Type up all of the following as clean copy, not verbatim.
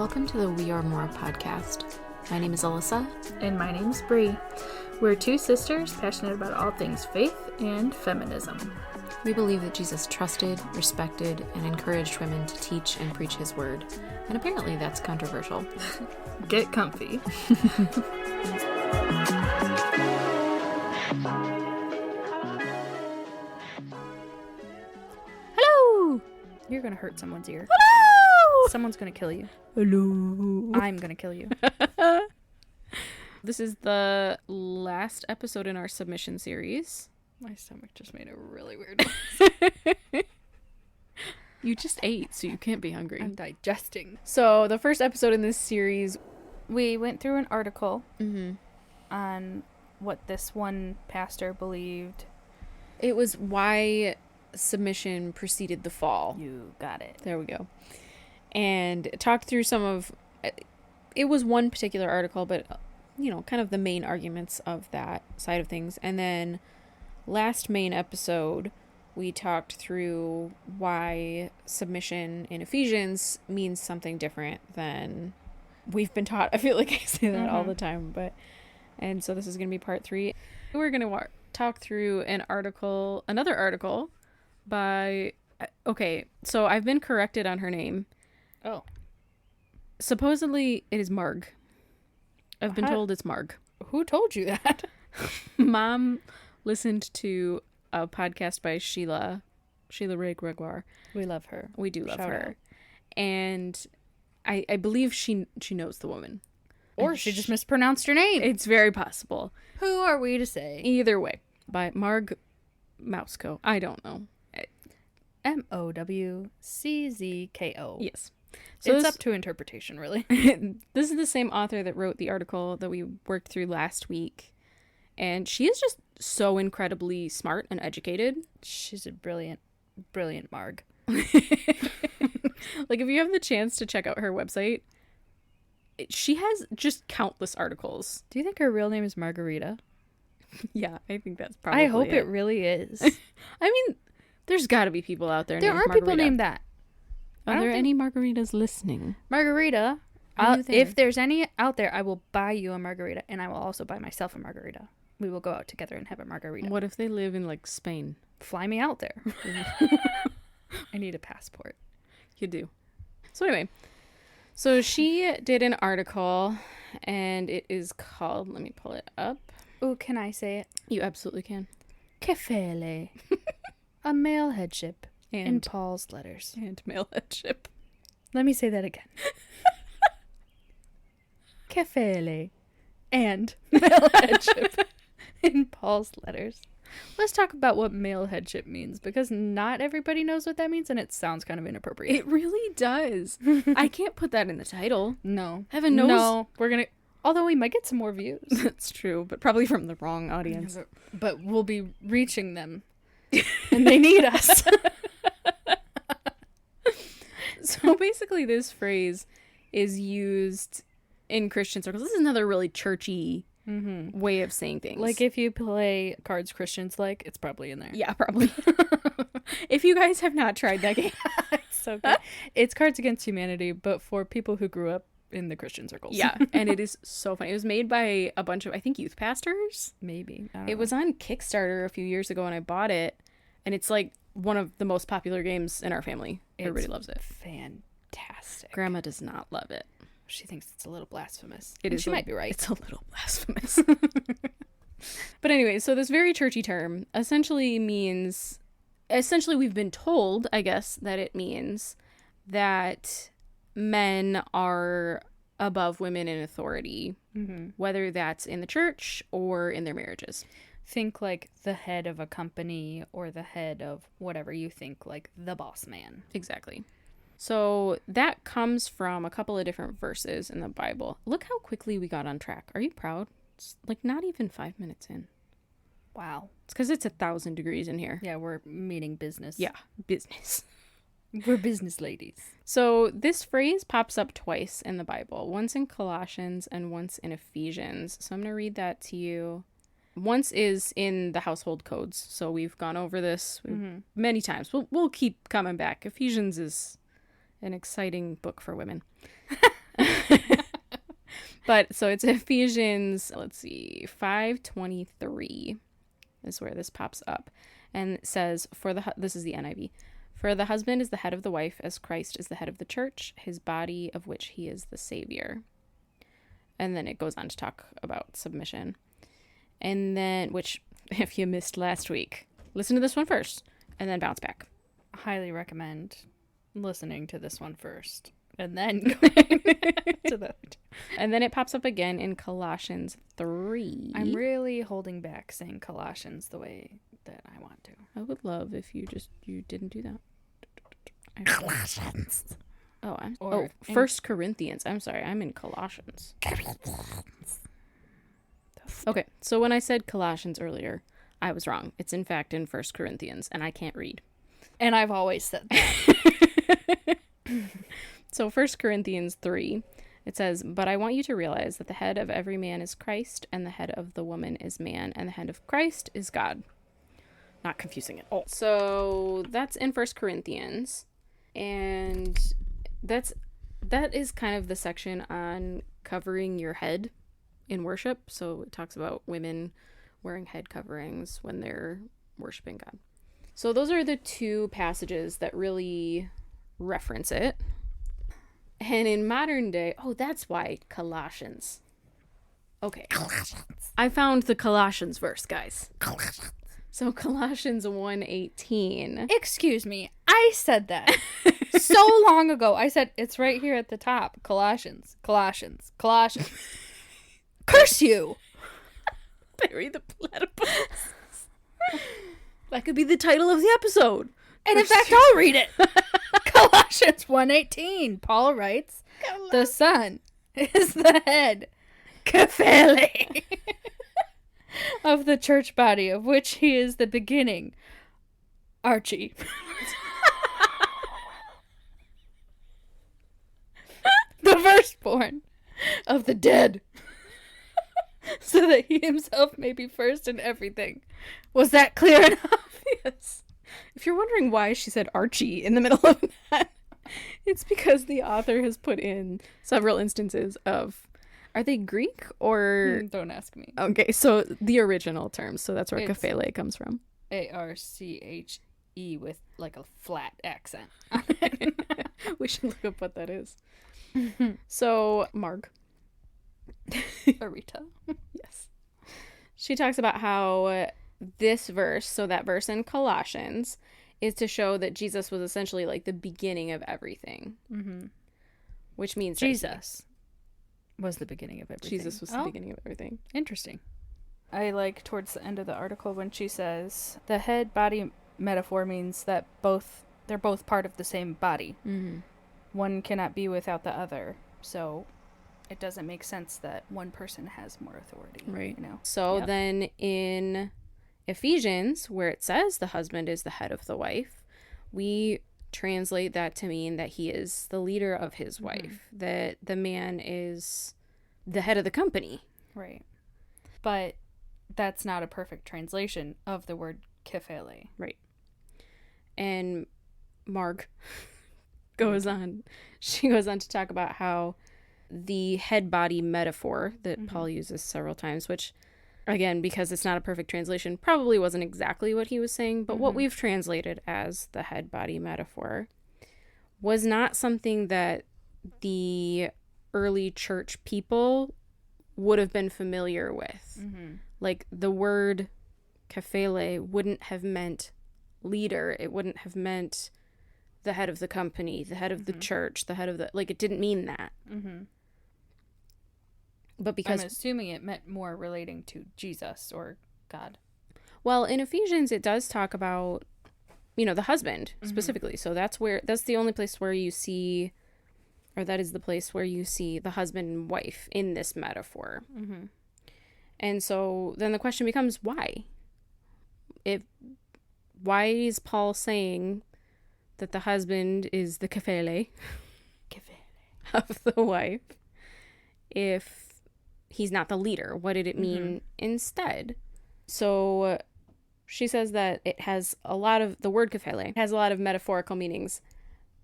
Welcome to the We Are More podcast. My name is Alyssa. And my name's Bree. We're two sisters passionate about all things faith and feminism. We believe that Jesus trusted, respected, and encouraged women to teach and preach his word. And apparently that's controversial. Get comfy. Hello! You're gonna hurt someone's ear. Hello! Someone's gonna kill you. Hello! I'm gonna kill you. This is the last episode in our submission series. My stomach just made a really weird noise. You just ate, so you can't be hungry. I'm digesting. So the first episode in this series, We went through an article on what this one pastor believed. it was why submission preceded the fall. You got it. There we go. And talked through some of, it was one particular article, but, you know, kind of the main arguments of that side of things. And then last main episode, we talked through why submission in Ephesians means something different than we've been taught. I feel like I say that all the time, and so this is going to be part 3. We're going to talk through another article by, okay, so I've been corrected on her name. Oh. Supposedly it is Marg. I've been told it's Marg. Who told you that? Mom listened to a podcast by Sheila Ray Gregoire. We love her. We do love Shout her. out. And I believe she knows the woman. Or she just mispronounced her name. It's very possible. Who are we to say? Either way. By Marg Mousko. I don't know. Mowczko. Yes. So it's up to interpretation, really. This is the same author that wrote the article that we worked through last week. And she is just so incredibly smart and educated. She's a brilliant Marg. Like, if you have the chance to check out her website, she has just countless articles. Do you think her real name is Margarita? Yeah, I think that's probably I hope it really is. I mean, there's got to be people out there There named are people Margarita. named that. Are there any margaritas listening? Margarita, Are you there? if there's any out there, I will buy you a margarita, and I will also buy myself a margarita. We will go out together and have a margarita. What if they live in, like, Spain? Fly me out there. I need a passport. You do. So anyway, so she did an article, and it is called, let me pull it up. Oh, can I say it? You absolutely can. Kephalē. A male headship in And Paul's letters. and male headship. Let me say that again. Kephalē and male headship in Paul's letters. Let's talk about what male headship means, because not everybody knows what that means, and it sounds kind of inappropriate. It really does. I can't put that in the title. No. Heaven knows. No, we're going to... Although we might get some more views. That's true, but probably from the wrong audience. But we'll be reaching them. And they need us. So basically this phrase is used in Christian circles. This is another really churchy way of saying things. Like, if you play Cards Christians like, it's probably in there. Yeah, probably. If you guys have not tried that game. It's so good. It's Cards Against Humanity, but for people who grew up in the Christian circles. Yeah, and it is so funny. It was made by a bunch of, I think, youth pastors. Maybe. I don't It know. was on Kickstarter a few years ago, and I bought it. And it's like one of the most popular games in our family. Everybody loves it. Fantastic. Grandma does not love it. She thinks it's a little blasphemous. It And is. she might be right. It's a little blasphemous. But anyway, so this very churchy term essentially we've been told, I guess, that it means that men are above women in authority, whether that's in the church or in their marriages. Think like the head of a company or the head of whatever you think, like the boss man. Exactly. So that comes from a couple of different verses in the Bible. Look how quickly we got on track. Are you proud? It's like not even 5 minutes in. Wow. It's because it's 1,000 degrees in here. Yeah, we're meaning business. Yeah, business. We're business ladies. So this phrase pops up twice in the Bible, once in Colossians and once in Ephesians. So I'm going to read that to you. Once is in the household codes. So we've gone over this many times. We'll keep coming back. Ephesians is an exciting book for women. But so it's Ephesians, let's see, 5:23 is where this pops up. And it says, this is the NIV. For the husband is the head of the wife, as Christ is the head of the church, his body, of which he is the Savior. And then it goes on to talk about submission. And then, which, if you missed last week, listen to this one first, and then bounce back. Highly recommend listening to this one first, and then going to the other two. And then it pops up again in Colossians 3. I'm really holding back saying Colossians the way that I want to. I would love if you didn't do that. Colossians. First Corinthians. I'm sorry, I'm in Colossians. Okay, so when I said Colossians earlier, I was wrong. It's in fact in First Corinthians, and I can't read. And I've always said that. So 1 Corinthians 3, it says, "But I want you to realize that the head of every man is Christ, and the head of the woman is man, and the head of Christ is God." Not confusing at all. So that's in 1 Corinthians, and that is kind of the section on covering your head in worship. So it talks about women wearing head coverings when they're worshiping God. So those are the two passages that really reference it. And in modern day, that's why Colossians. Okay. Colossians. I found the Colossians verse, guys. Colossians. So Colossians 1:18. Excuse me, I said that so long ago. I said it's right here at the top. Colossians. Curse you! Bury the platypus. That could be the title of the episode. And in fact, I'll read it. Colossians 1:18. Paul writes, "The Son is the head, Kephalē, of the church body, of which he is the beginning, Archie." The firstborn of the dead, so that he himself may be first in everything. Was that clear enough? Yes. If you're wondering why she said Archie in the middle of that, it's because the author has put in several instances of, are they Greek or... Don't ask me. Okay, so the original terms. So that's where Kephalē comes from. Arche with like a flat accent. We should look up what that is. So, Marg. Arita. Yes. She talks about how this verse, so that verse in Colossians, is to show that Jesus was essentially like the beginning of everything. Mm-hmm. Which means Jesus was the beginning of everything. Jesus was the beginning of everything. Interesting. I like towards the end of the article when she says the head body metaphor means that they're both part of the same body. Mm-hmm. One cannot be without the other. So it doesn't make sense that one person has more authority. Right. You know? So then in Ephesians, where it says the husband is the head of the wife, we translate that to mean that he is the leader of his wife, that the man is the head of the company. Right. But that's not a perfect translation of the word Kephalē. Right. And Marg goes on. She goes on to talk about how the head body metaphor that Paul uses several times, which, again, because it's not a perfect translation, probably wasn't exactly what he was saying, but what we've translated as the head body metaphor was not something that the early church people would have been familiar with. Like, the word Kephalē wouldn't have meant leader. It wouldn't have meant the head of the company, the head of the church, the head of the... Like, it didn't mean that. But because... I'm assuming it meant more relating to Jesus or God. Well, in Ephesians, it does talk about, the husband specifically. So that's the only place where you see, or that is the place where you see the husband and wife in this metaphor. And so then the question becomes, why? Why is Paul saying that the husband is the Kephalē of the wife if he's not the leader? What did it mean instead? So she says that it has the word Kephalē has a lot of metaphorical meanings,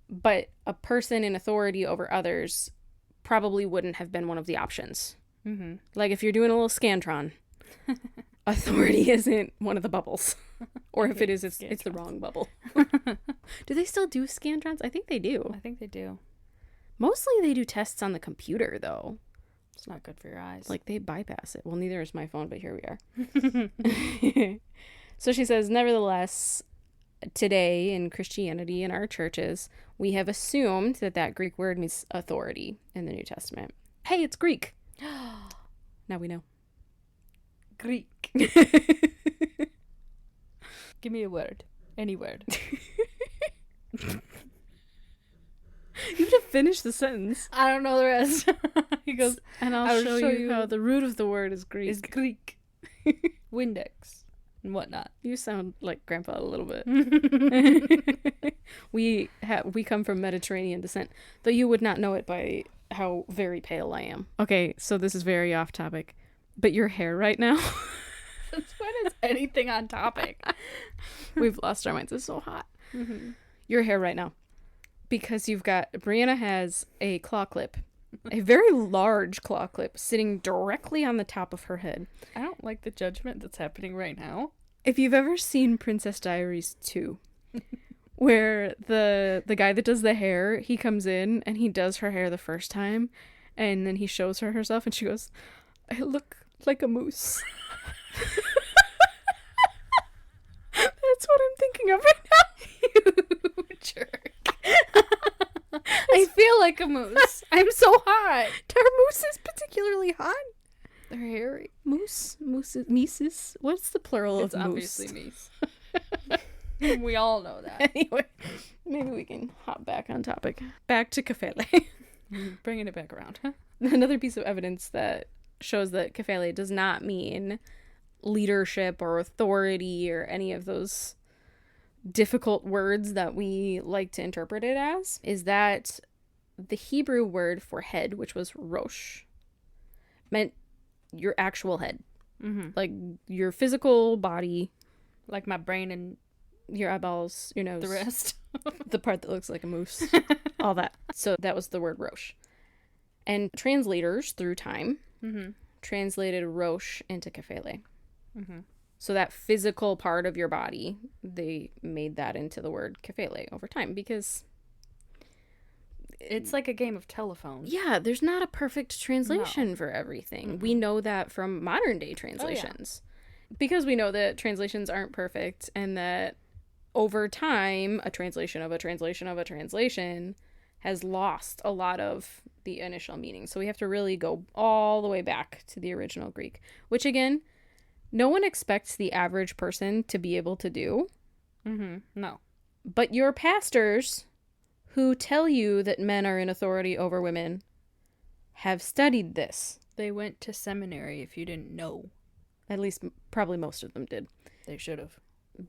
but a person in authority over others probably wouldn't have been one of the options. Mm-hmm. Like if you're doing a little Scantron, authority isn't one of the bubbles. Or if it is, it's the wrong bubble. Do they still do Scantrons? I think they do. I think they do. Mostly they do tests on the computer, though. It's not good for your eyes. Like, they bypass it. Well, neither is my phone, but here we are. So she says, nevertheless, today in Christianity, in our churches, we have assumed that Greek word means authority in the New Testament. Hey, it's Greek. Now we know. Greek. Give me a word. Any word. You have to finish the sentence. I don't know the rest. He goes, and I'll show you how the root of the word is Greek. Is Greek. Windex and whatnot. You sound like Grandpa a little bit. We come from Mediterranean descent, though you would not know it by how very pale I am. Okay, so this is very off topic, but your hair right now. Since when is anything on topic? We've lost our minds. It's so hot. Mm-hmm. Your hair right now. Because Brianna has a claw clip, a very large claw clip sitting directly on the top of her head. I don't like the judgment that's happening right now. If you've ever seen Princess Diaries 2, where the guy that does the hair, he comes in and he does her hair the first time, and then he shows her herself and she goes, I look like a moose. That's what I'm thinking of right now. You jerk. I feel like a moose. I'm so hot. Are mooses particularly hot? They're hairy. Mooses. What's the plural It's of obviously moose? meese. We all know that. Anyway, maybe we can hop back on topic. Back to Kephalē. Bringing it back around. Another piece of evidence that shows that Kephalē does not mean leadership or authority or any of those difficult words that we like to interpret it as is that the Hebrew word for head, which was rosh, meant your actual head. Mm-hmm. Like your physical body. Like my brain and your eyeballs, your nose. the rest. The part that looks like a moose. All that. So that was the word rosh. And translators, through time, translated rosh into Kephalē. Mm-hmm. So that physical part of your body, they made that into the word Kephalē over time because... It's like a game of telephone. Yeah, there's not a perfect translation for everything. Mm-hmm. We know that from modern day translations. Oh, yeah. Because we know that translations aren't perfect and that over time, a translation of a translation of a translation has lost a lot of the initial meaning. So we have to really go all the way back to the original Greek, which again... No one expects the average person to be able to do. Mm-hmm. No. But your pastors, who tell you that men are in authority over women, have studied this. They went to seminary if you didn't know. At least, probably most of them did. They should have.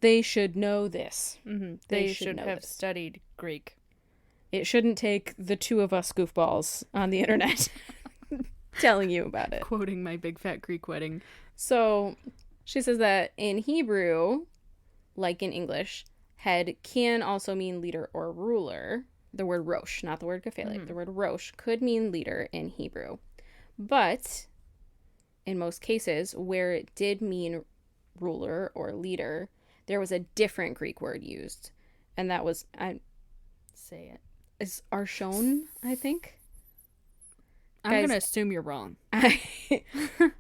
They should know this. Mm-hmm. They should have studied Greek. It shouldn't take the two of us goofballs on the internet telling you about it. Quoting my big fat Greek wedding. So she says that in Hebrew, like in English, head can also mean leader or ruler. The word rosh, not the word Kephalē. Mm-hmm. The word rosh could mean leader in Hebrew. But in most cases where it did mean ruler or leader, there was a different Greek word used. And that was, say it. Is arshon, I think. I'm going to assume you're wrong. I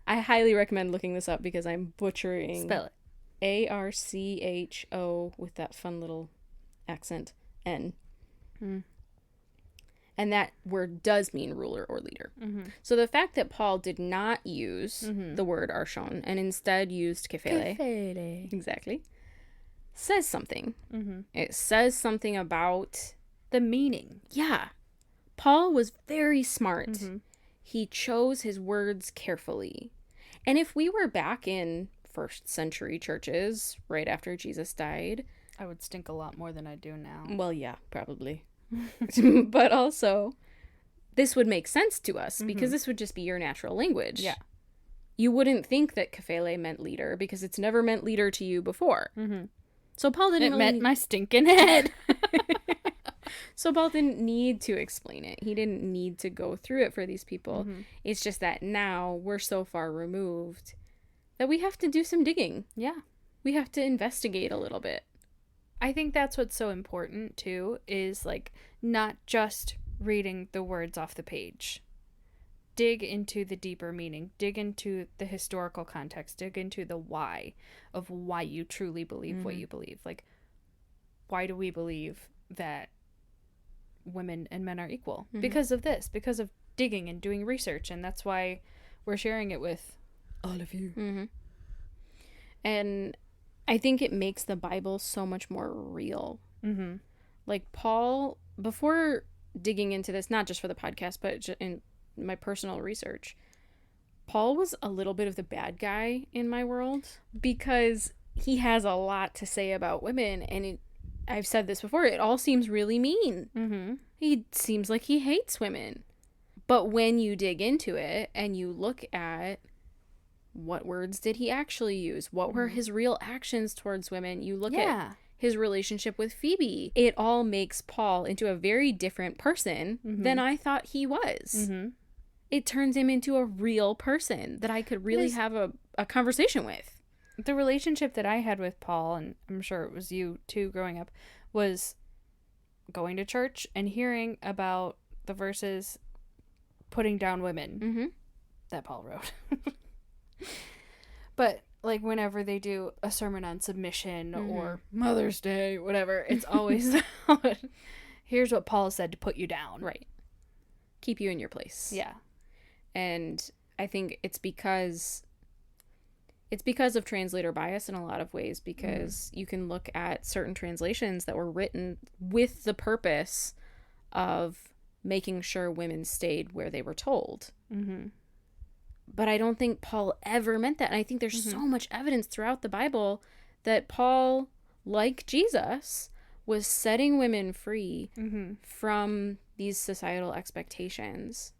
highly recommend looking this up because I'm butchering. Spell it. Archo with that fun little accent, N. Mm. And that word does mean ruler or leader. Mm-hmm. So the fact that Paul did not use the word arshon and instead used Kephalē. Exactly. Says something. Mm-hmm. It says something about the meaning. Yeah. Paul was very smart. Mm-hmm. He chose his words carefully. And if we were back in first century churches right after Jesus died, I would stink a lot more than I do now. Well, yeah, probably. But also, this would make sense to us because this would just be your natural language. Yeah. You wouldn't think that Kephalē meant leader because it's never meant leader to you before. Mm-hmm. So Paul didn't meant my stinking head. So Paul didn't need to explain it. He didn't need to go through it for these people. It's just that now we're so far removed that we have to do some digging. Yeah. We have to investigate a little bit. I think that's what's so important, too, is, like, not just reading the words off the page. Dig into the deeper meaning. Dig into the historical context. Dig into the why of why you truly believe what you believe. Like, why do we believe that women and men are equal? Because of this. Because of digging and doing research. And that's why we're sharing it with all of you. And I think it makes the Bible so much more real. Like Paul, before digging into this, not just for the podcast, but in my personal research, Paul was a little bit of the bad guy in my world because he has a lot to say about women. And I've said this before, it all seems really mean. He seems like he hates women. But when you dig into it and you look at what words did he actually use? What were his real actions towards women? You look at his relationship with Phoebe. It all makes Paul into a very different person than I thought he was. It turns him into a real person that I could really have a conversation with. The relationship that I had with Paul, and I'm sure it was you too growing up, was going to church and hearing about the verses putting down women that Paul wrote. But like whenever they do a sermon on submission or Mother's Day, whatever, it's always here's what Paul said to put you down. Right. Keep you in your place. Yeah. And I think it's because of translator bias in a lot of ways, because you can look at certain translations that were written with the purpose of making sure women stayed where they were told. But I don't think Paul ever meant that. And I think there's so much evidence throughout the Bible that Paul, like Jesus, was setting women free from these societal expectations.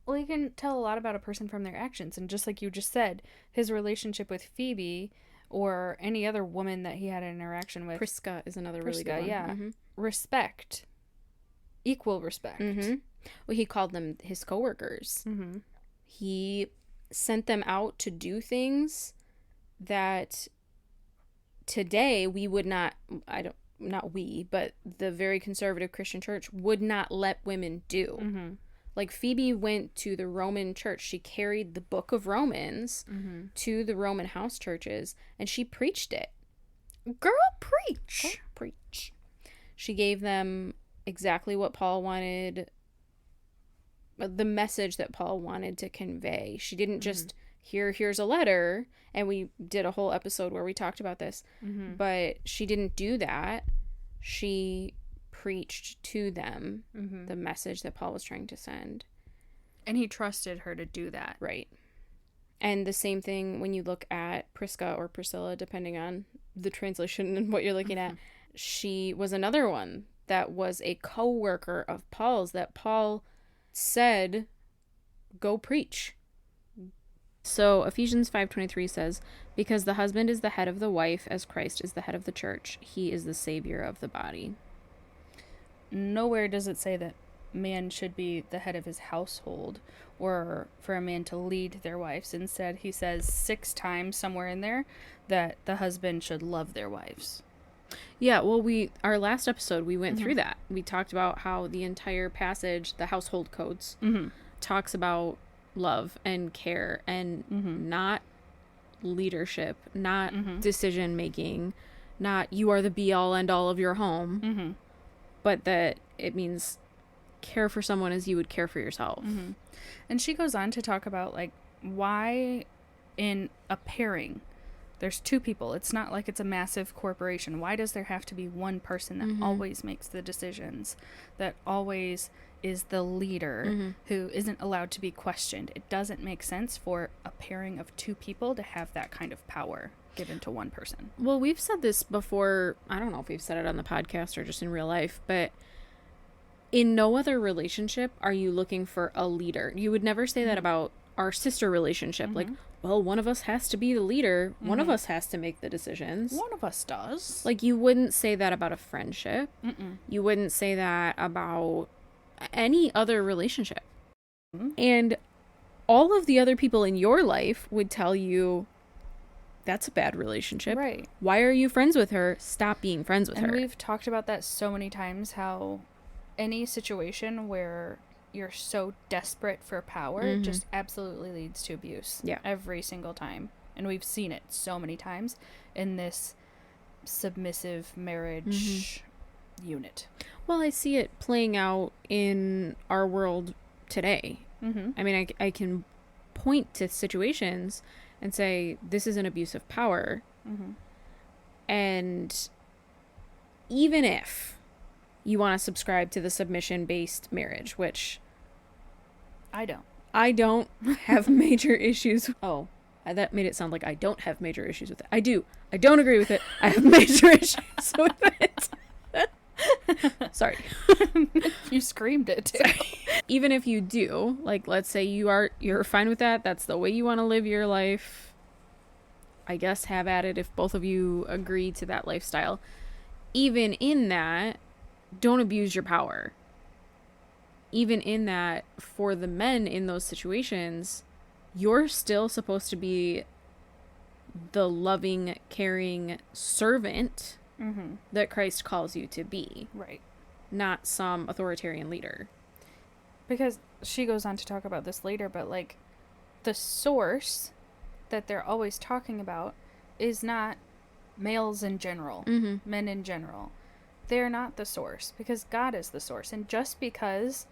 Well, you can tell a lot about a person from their actions. And just like you just said, his relationship with Phoebe or any other woman that he had an interaction with. Prisca is another really good one. Yeah. Respect. Equal respect. Well, he called them his coworkers. He sent them out to do things that today we would not, not we, but the very conservative Christian church would not let women do. Like Phoebe went to the Roman church. She carried the book of Romans to the Roman house churches and she preached it. Girl, preach. Girl, preach. She gave them exactly what Paul wanted, the message that Paul wanted to convey. She didn't just here's a letter, and we did a whole episode where we talked about this, but she didn't do that. She preached to them the message that Paul was trying to send. And he trusted her to do that. Right. And the same thing when you look at Prisca or Priscilla, depending on the translation and what you're looking at. She was another one that was a co-worker of Paul's that Paul said, go preach. So Ephesians 5:23 says, because the husband is the head of the wife as Christ is the head of the church. He is the savior of the body. Nowhere does it say that man should be the head of his household or for a man to lead their wives. Instead, he says 6 times somewhere in there that the husband should love their wives. Yeah, well, our last episode, we went through that. We talked about how the entire passage, the household codes, talks about love and care and not leadership, not decision making, not you are the be all end all of your home, but that it means care for someone as you would care for yourself. And she goes on to talk about like why in a pairing there's 2 people. It's not like it's a massive corporation. Why does there have to be one person that always makes the decisions, that always is the leader, who isn't allowed to be questioned? It doesn't make sense for a pairing of 2 people to have that kind of power given to one person. Well, we've said this before. I don't know if we've said it on the podcast or just in real life, but in no other relationship are you looking for a leader. You would never say that about our sister relationship. Like, well, one of us has to be the leader. One of us has to make the decisions. One of us does. Like, you wouldn't say that about a friendship. Mm-mm. You wouldn't say that about any other relationship. And all of the other people in your life would tell you, that's a bad relationship. Right. Why are you friends with her? Stop being friends with her. And we've talked about that so many times, how any situation where you're so desperate for power just absolutely leads to abuse. Yeah. Every single time. And we've seen it so many times in this submissive marriage unit. Well, I see it playing out in our world today. I mean, I can point to situations and say, this is an abuse of power. And even if you want to subscribe to the submission-based marriage, which I don't have major issues. Oh, that made it sound like I don't have major issues with it. I do. I don't agree with it. I have major issues with it. Sorry. You screamed it too. Sorry. Even if you do, like, let's say you're fine with that. That's the way you want to live your life. I guess have at it if both of you agree to that lifestyle. Even in that, don't abuse your power. Even in that, for the men in those situations, you're still supposed to be the loving, caring servant that Christ calls you to be. Right. Not some authoritarian leader. Because she goes on to talk about this later, but like the source that they're always talking about is not males in general, men in general. They're not the source, because God is the source. And just because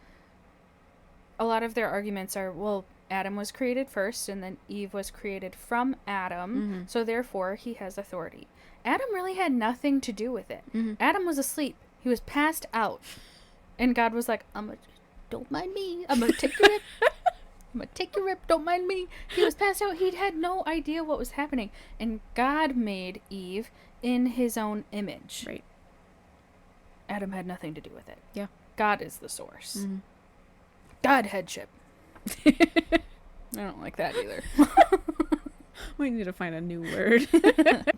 a lot of their arguments are, well, Adam was created first and then Eve was created from Adam, so therefore he has authority. Adam really had nothing to do with it. Adam was asleep. He was passed out. And God was like, don't mind me. I'm going to take your rip. I'm going to take your rip. Don't mind me. He was passed out. He had no idea what was happening. And God made Eve in his own image. Right. Adam had nothing to do with it. Yeah. God is the source. God headship. I don't like that either. We need to find a new word.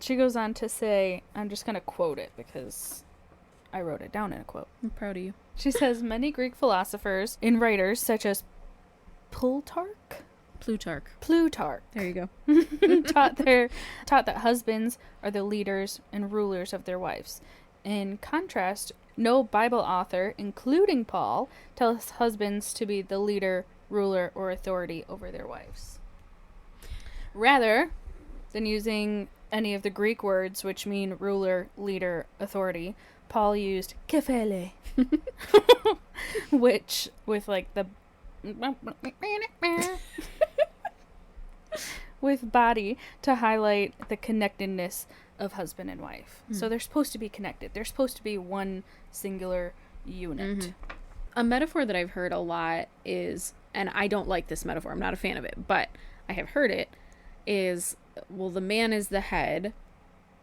She goes on to say, I'm just going to quote it because I wrote it down in a quote. I'm proud of you. She says, many Greek philosophers and writers such as Plutarch. There you go. taught that husbands are the leaders and rulers of their wives. In contrast, no Bible author, including Paul, tells husbands to be the leader, ruler, or authority over their wives. Rather than using any of the Greek words which mean ruler, leader, authority, Paul used Kephalē, which with like the with body to highlight the connectedness of husband and wife. So they're supposed to be connected. They're supposed to be one singular unit. A metaphor that I've heard a lot is, and I don't like this metaphor, I'm not a fan of it, but I have heard it, is, well, the man is the head,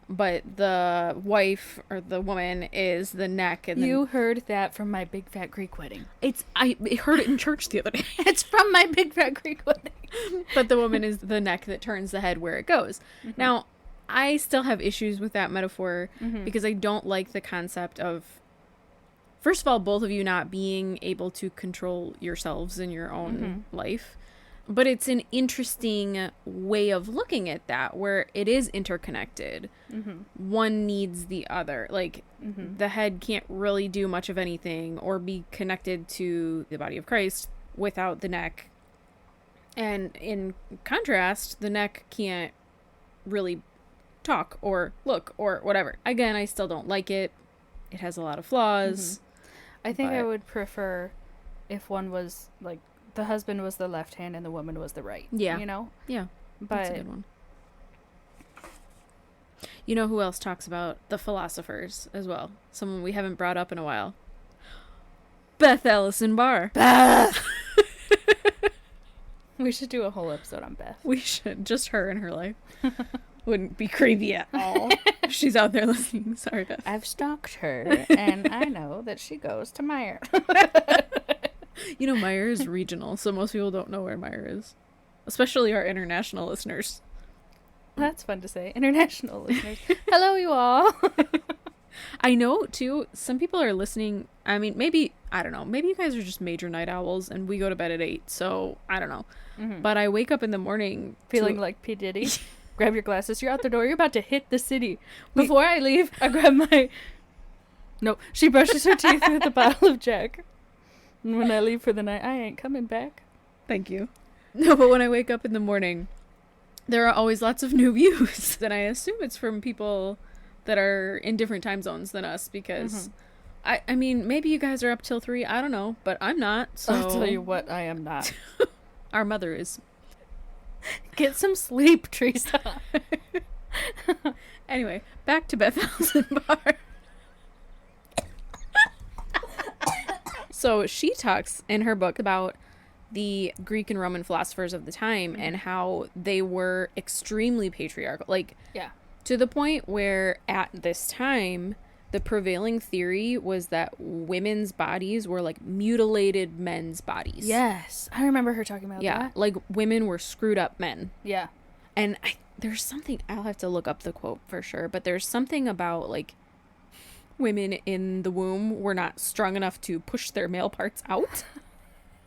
but the wife or the woman is the neck. And you heard that from my big fat Greek wedding. I heard it in church the other day. It's from my big fat Greek wedding. But the woman is the neck that turns the head where it goes. Now, I still have issues with that metaphor because I don't like the concept of, first of all, both of you not being able to control yourselves in your own life. But it's an interesting way of looking at that, where it is interconnected. One needs the other. Like, the head can't really do much of anything or be connected to the body of Christ without the neck. And in contrast, the neck can't really talk or look or whatever. Again, I still don't like it. It has a lot of flaws. I think I would prefer if one was like, the husband was the left hand and the woman was the right. Yeah. You know? Yeah. But that's a good one. You know who else talks about the philosophers as well? Someone we haven't brought up in a while. Beth Allison Barr. Beth! We should do a whole episode on Beth. We should. Just her and her life. Wouldn't be creepy at all. If she's out there listening. Sorry, Beth. I've stalked her, and I know that she goes to Meyer. You know, Meyer is regional, so most people don't know where Meyer is. especially our international listeners. That's fun to say. International listeners. Hello, you all. I know, too, some people are listening. I mean, maybe, I don't know. Maybe you guys are just major night owls and we go to bed at 8. So, I don't know. Mm-hmm. But I wake up in the morning Feeling like P. Diddy. Grab your glasses. You're out the door. You're about to hit the city. Before I leave, I grab my... No, she brushes her teeth with a bottle of Jack. And when I leave for the night, I ain't coming back. Thank you. No, but when I wake up in the morning, there are always lots of new views. And I assume it's from people that are in different time zones than us because... I mean, maybe you guys are up till 3. I don't know, but I'm not. So I'll tell you what, I am not. Our mother is. Get some sleep, Teresa. Anyway, back to Bethel's Bar. So she talks in her book about the Greek and Roman philosophers of the time and how they were extremely patriarchal. Like, Yeah. to the point where at this time, the prevailing theory was that women's bodies were like mutilated men's bodies. Yes. I remember her talking about that. Like women were screwed up men. Yeah. And there's something, I'll have to look up the quote for sure, but there's something about like women in the womb were not strong enough to push their male parts out.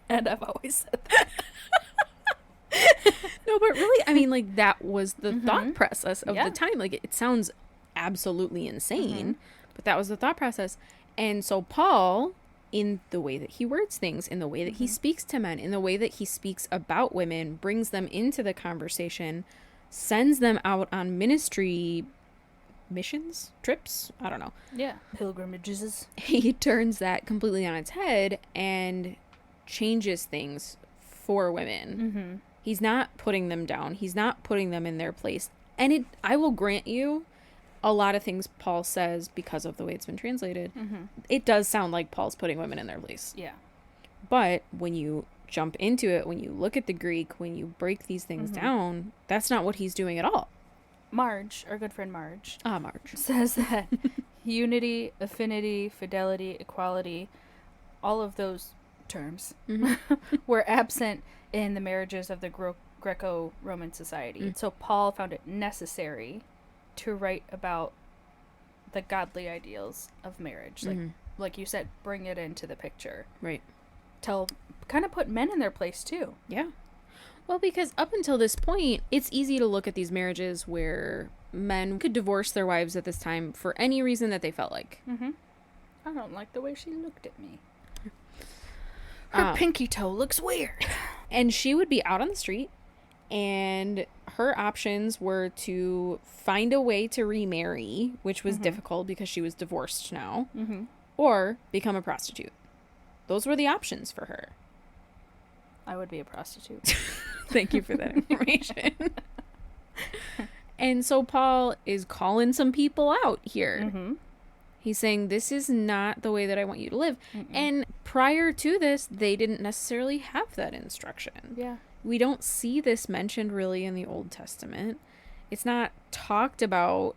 And I've always said that. No, but really, I mean, like that was the thought process of the time. Like it sounds absolutely insane, but that was the thought process. And so Paul, in the way that he words things, in the way that he speaks to men, in the way that he speaks about women, brings them into the conversation, sends them out on ministry missions, trips, I don't know. Yeah. Pilgrimages. He turns that completely on its head and changes things for women. He's not putting them down. He's not putting them in their place. And I will grant you, a lot of things Paul says, because of the way it's been translated, it does sound like Paul's putting women in their place. Yeah. But when you jump into it, when you look at the Greek, when you break these things down, that's not what he's doing at all. Marge, our good friend Marge, Marge, says that unity, affinity, fidelity, equality, all of those terms were absent in the marriages of the Greco-Roman society. So Paul found it necessary to write about the godly ideals of marriage. Like you said, bring it into the picture. Right. Kind of put men in their place too. Yeah. Well, because up until this point, it's easy to look at these marriages where men could divorce their wives at this time for any reason that they felt like. I don't like the way she looked at me. Her pinky toe looks weird. And she would be out on the street, and her options were to find a way to remarry, which was difficult because she was divorced now, or become a prostitute. Those were the options for her. I would be a prostitute. Thank you for that information. And so Paul is calling some people out here. He's saying, this is not the way that I want you to live. And prior to this, they didn't necessarily have that instruction. Yeah. We don't see this mentioned really in the Old Testament. It's not talked about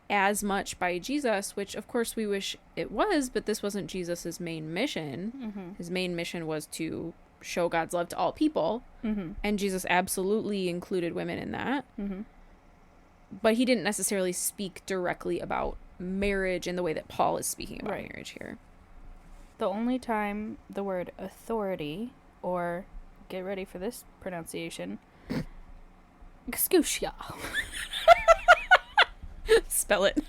as much by Jesus, which of course we wish it was, but this wasn't Jesus's main mission. His main mission was to show God's love to all people. And Jesus absolutely included women in that. But he didn't necessarily speak directly about marriage in the way that Paul is speaking about marriage here. The only time the word authority, or get ready for this pronunciation, exousia. Spell it.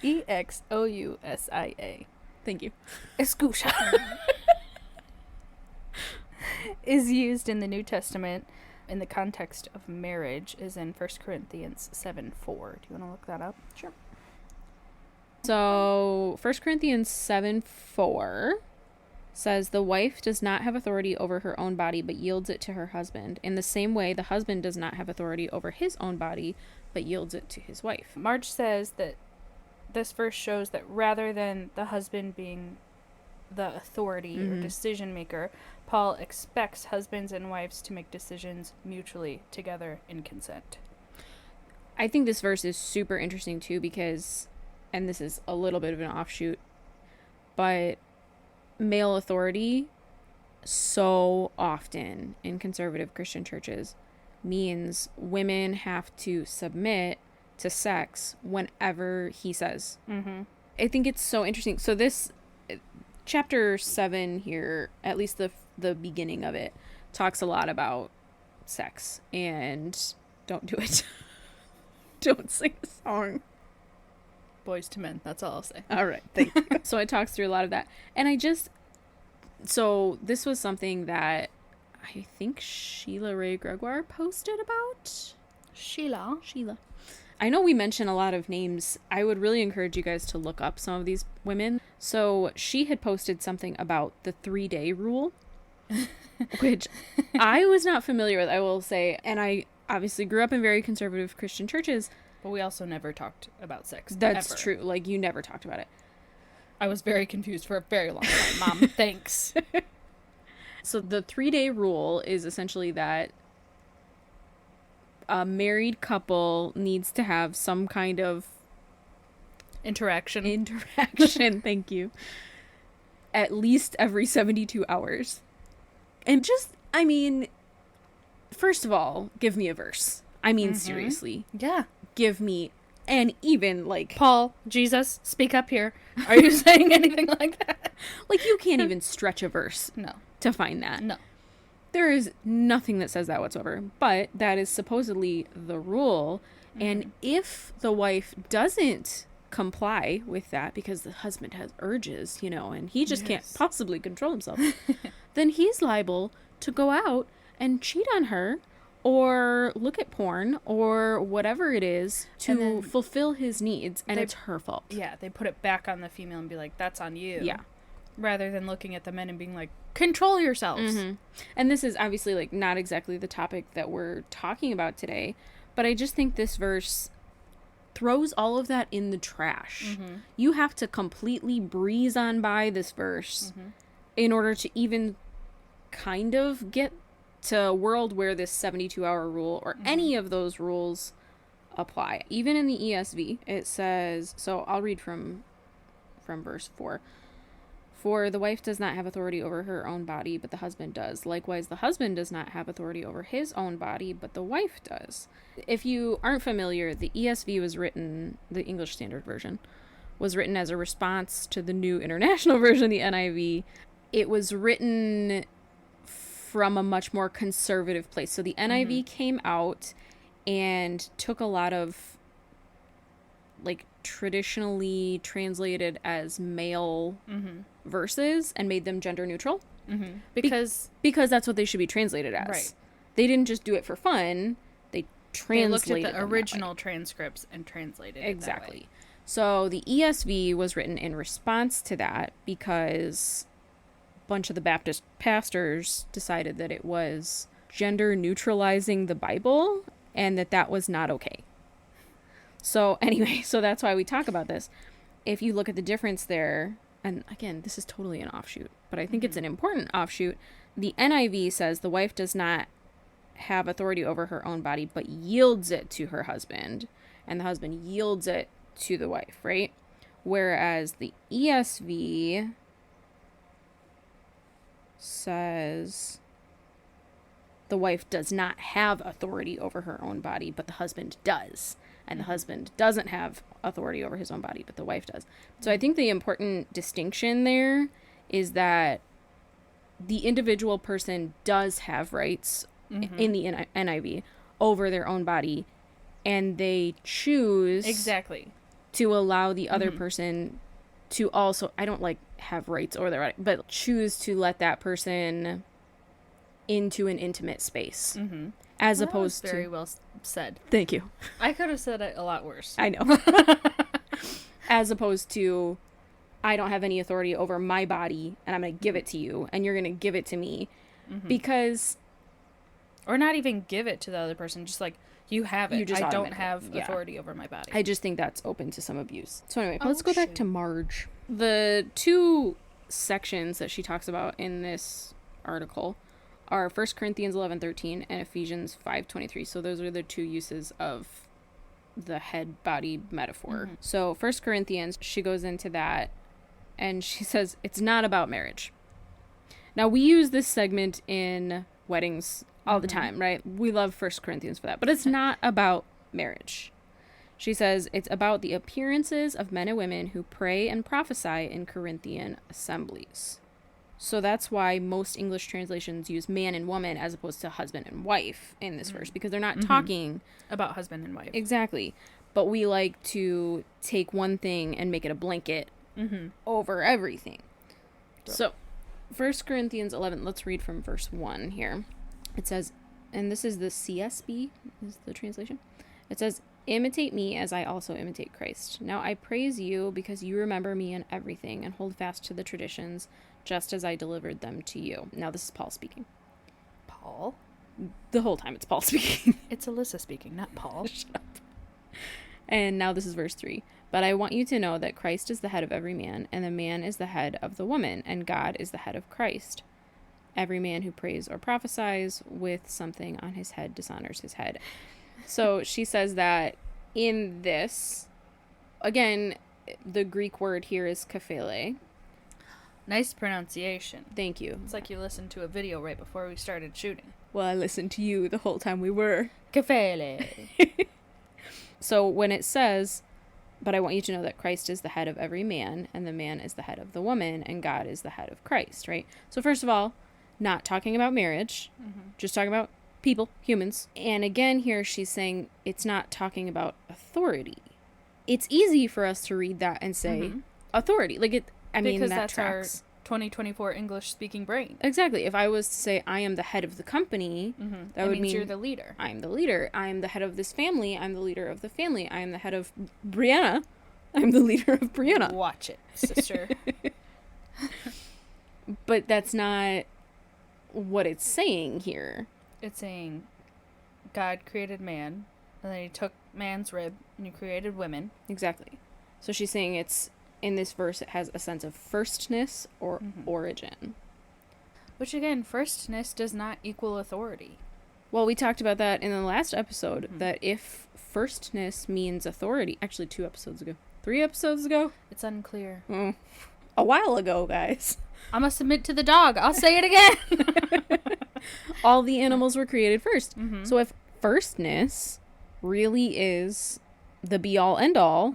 Exousia. Thank you. Exousia. Is used in the New Testament in the context of marriage is in 1 Corinthians 7:4. Do you want to look that up? Sure. So 1 Corinthians 7:4 says, the wife does not have authority over her own body, but yields it to her husband. In the same way, the husband does not have authority over his own body, but yields it to his wife. Marge says that this verse shows that rather than the husband being the authority or decision maker, Paul expects husbands and wives to make decisions mutually together in consent. I think this verse is super interesting too because, and this is a little bit of an offshoot, but male authority so often in conservative Christian churches means women have to submit to sex whenever he says. Mm-hmm. I think it's so interesting. So this chapter 7 here, at least the beginning of it, talks a lot about sex, and don't do it. Don't sing the song. Boys to men, that's all I'll say. All right, thank you. So it talks through a lot of that. And so this was something that I think Sheila Ray Gregoire posted about. Sheila. I know we mention a lot of names. I would really encourage you guys to look up some of these women. So she had posted something about the 3-day rule, which I was not familiar with, I will say. And I obviously grew up in very conservative Christian churches. But we also never talked about sex. That's ever. true. Like, you never talked about it. I was very confused for a very long time. Mom, thanks. So the 3-day rule is essentially that a married couple needs to have some kind of Interaction. thank you, at least every 72 hours. And just, I mean, first of all, give me a verse. I mean, seriously. Yeah. Give me, and even, like... Paul, Jesus, speak up here. Are you saying anything like that? Like, you can't even stretch a verse No. to find that. No. There is nothing that says that whatsoever. But that is supposedly the rule. Mm-hmm. And if the wife doesn't comply with that because the husband has urges, and he just can't possibly control himself, then he's liable to go out and cheat on her or look at porn or whatever it is to fulfill his needs, and it's her fault. Yeah, they put it back on the female and be like, that's on you. Yeah. Rather than looking at the men and being like, control yourselves. Mm-hmm. And this is obviously, like, not exactly the topic that we're talking about today, but I just think this verse throws all of that in the trash. Mm-hmm. You have to completely breeze on by this verse in order to even kind of get to a world where this 72-hour rule or any of those rules apply. Even in the ESV, it says, so I'll read from verse 4. For the wife does not have authority over her own body, but the husband does. Likewise, the husband does not have authority over his own body, but the wife does. If you aren't familiar, the ESV was written, the English Standard Version, was written as a response to the New International Version, the NIV. It was written from a much more conservative place. So the NIV came out and took a lot of, like, traditionally translated as male verses and made them gender neutral. Because that's what they should be translated as. Right. They didn't just do it for fun. They translated They looked at the original transcripts and translated it exactly. that way. So the ESV was written in response to that because a bunch of the Baptist pastors decided that it was gender neutralizing the Bible and that was not okay. So anyway, so that's why we talk about this. If you look at the difference there, and again, this is totally an offshoot, but I think it's an important offshoot. The NIV says the wife does not have authority over her own body, but yields it to her husband, and the husband yields it to the wife, right? Whereas the ESV says the wife does not have authority over her own body, but the husband does. And the husband doesn't have authority over his own body, but the wife does. So I think the important distinction there is that the individual person does have rights in the NIV over their own body, and they choose exactly to allow the other person to also, I don't like have rights or their right, but choose to let that person into an intimate space. As opposed to... Very well said. Thank you. I could have said it a lot worse. I know. As opposed to, I don't have any authority over my body, and I'm going to give it to you, and you're going to give it to me. Because... Or not even give it to the other person, just like, you have it. I don't have authority over my body. I just think that's open to some abuse. So anyway, let's go back to Marge. The two sections that she talks about in this article are 1 Corinthians 11:13 and Ephesians 5:23. So those are the two uses of the head-body metaphor. So 1 Corinthians, she goes into that, and she says, it's not about marriage. Now, we use this segment in weddings all the time, right? We love First Corinthians for that. But it's not about marriage. She says it's about the appearances of men and women who pray and prophesy in Corinthian assemblies. So that's why most English translations use man and woman as opposed to husband and wife in this verse, because they're not talking about husband and wife. Exactly. But we like to take one thing and make it a blanket over everything. So 1 Corinthians 11, let's read from verse 1 here. It says, and this is the CSB, is the translation. It says, imitate me as I also imitate Christ. Now I praise you because you remember me in everything and hold fast to the traditions just as I delivered them to you. Now this is Paul speaking. Paul? The whole time it's Paul speaking. It's Alyssa speaking, not Paul. Shut up. And now this is verse 3. But I want you to know that Christ is the head of every man, and the man is the head of the woman, and God is the head of Christ. Every man who prays or prophesies with something on his head dishonors his head. So she says that in this, again, the Greek word here is Kephalē. Nice pronunciation. Thank you. It's like you listened to a video right before we started shooting. Well, I listened to you the whole time we were. Kephalē. So when it says, but I want you to know that Christ is the head of every man, and the man is the head of the woman, and God is the head of Christ, right? So first of all, not talking about marriage, just talking about people, humans. And again here she's saying it's not talking about authority. It's easy for us to read that and say authority. Like I mean, because that that's tracks. our 2024 English speaking brain. Exactly. If I was to say I am the head of the company, that would mean you're the leader. I'm the leader. I'm the head of this family. I'm the leader of the family. I am the head of Brianna. I'm the leader of Brianna. Watch it, sister. But that's not what it's saying here. It's saying God created man, and then he took man's rib, and he created women. Exactly. So she's saying it's, in this verse, it has a sense of firstness or origin. Which, again, firstness does not equal authority. Well, we talked about that in the last episode, that if firstness means authority, actually 2 episodes ago, 3 episodes ago? It's unclear. A while ago, guys. I'm gonna submit to the dog. I'll say it again. All the animals were created first. So if firstness really is the be-all, end-all,